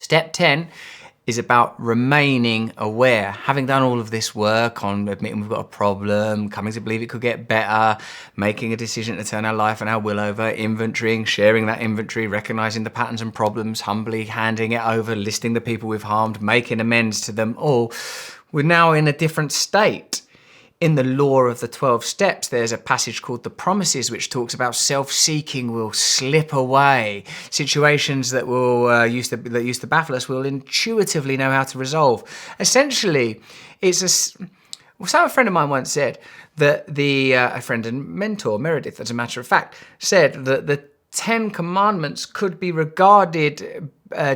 Step 10 is about remaining aware. Having done all of this work on admitting we've got a problem, coming to believe it could get better, making a decision to turn our life and our will over, inventorying, sharing that inventory, recognizing the patterns and problems, humbly handing it over, listing the people we've harmed, making amends to them all, we're now in a different state. In the law of the 12 steps, there's a passage called the Promises, which talks about self-seeking will slip away. Situations that used to baffle us, we'll intuitively know how to resolve. Essentially, a friend of mine once said that a friend and mentor, Meredith, as a matter of fact, said that the 10 commandments could be regarded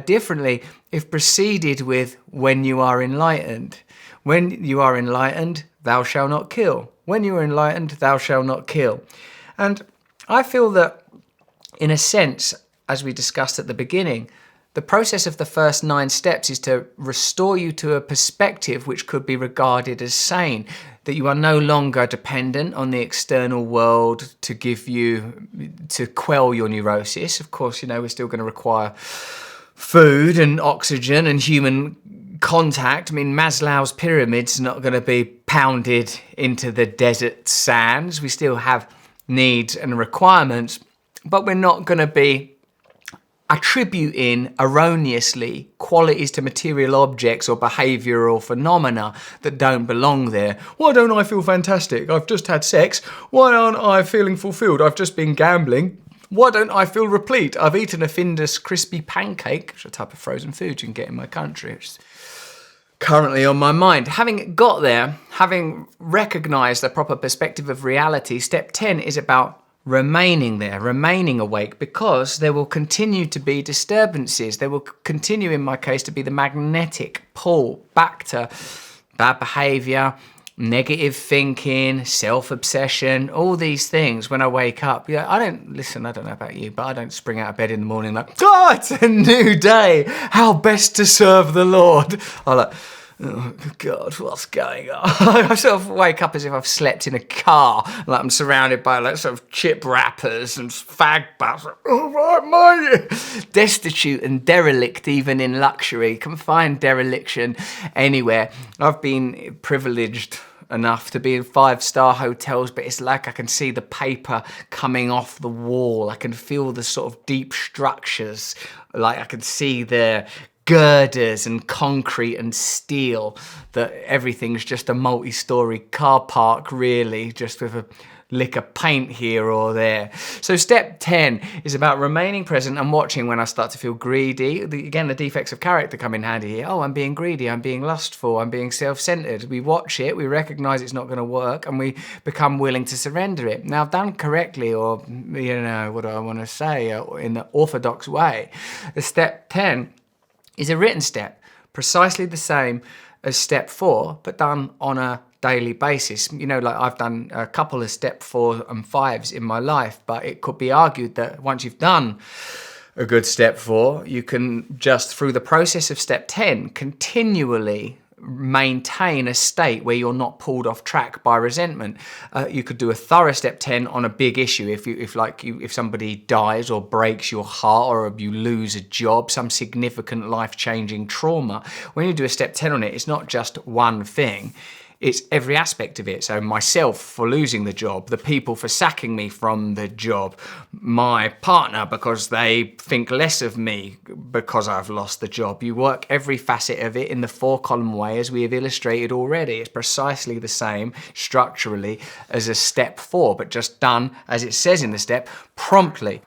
differently if preceded with when you are enlightened. When you are enlightened, thou shalt not kill. When you are enlightened, thou shalt not kill. And I feel that, in a sense, as we discussed at the beginning, the process of the first 9 steps is to restore you to a perspective which could be regarded as sane, that you are no longer dependent on the external world to quell your neurosis. Of course, we're still going to require food and oxygen and human contact. I mean, Maslow's pyramid's not going to be pounded into the desert sands. We still have needs and requirements, but we're not going to be attributing erroneously qualities to material objects or behavioural phenomena that don't belong there. Why don't I feel fantastic? I've just had sex. Why aren't I feeling fulfilled? I've just been gambling. Why don't I feel replete? I've eaten a Findus crispy pancake, which is a type of frozen food you can get in my country, which is currently on my mind. Having got there, having recognised the proper perspective of reality, step 10 is about remaining there, remaining awake, because there will continue to be disturbances. There will continue, in my case, to be the magnetic pull back to bad behaviour, negative thinking, self-obsession, all these things when I wake up. I don't know about you, but I don't spring out of bed in the morning like, it's a new day, how best to serve the Lord. I'm like, oh God, what's going on? I sort of wake up as if I've slept in a car, like I'm surrounded by sort of chip wrappers and fag butts. Like, oh, right, mate. Destitute and derelict even in luxury. You can find dereliction anywhere. I've been privileged enough to be in 5-star hotels, but it's like I can see the paper coming off the wall. I can feel the sort of deep structures. Like I can see the girders and concrete and steel, that everything's just a multi-story car park, really, just with a lick of paint here or there. So step 10 is about remaining present and watching when I start to feel greedy. Again, the defects of character come in handy here. Oh, I'm being greedy, I'm being lustful, I'm being self-centered. We watch it, we recognize it's not going to work, and we become willing to surrender it. Now, done correctly, or, what do I want to say, in the orthodox way, the step 10 is a written step, precisely the same as step 4, but done on a daily basis. Like I've done a couple of step 4 and 5s in my life, but it could be argued that once you've done a good step 4, you can just, through the process of step 10, continually maintain a state where you're not pulled off track by resentment. You could do a thorough step 10 on a big issue. If somebody dies or breaks your heart, or you lose a job, some significant life-changing trauma. When you do a step 10 on it, it's not just one thing. It's every aspect of it. So myself for losing the job, the people for sacking me from the job, my partner because they think less of me because I've lost the job. You work every facet of it in the 4-column way as we have illustrated already. It's precisely the same structurally as a step 4, but just done, as it says in the step, promptly.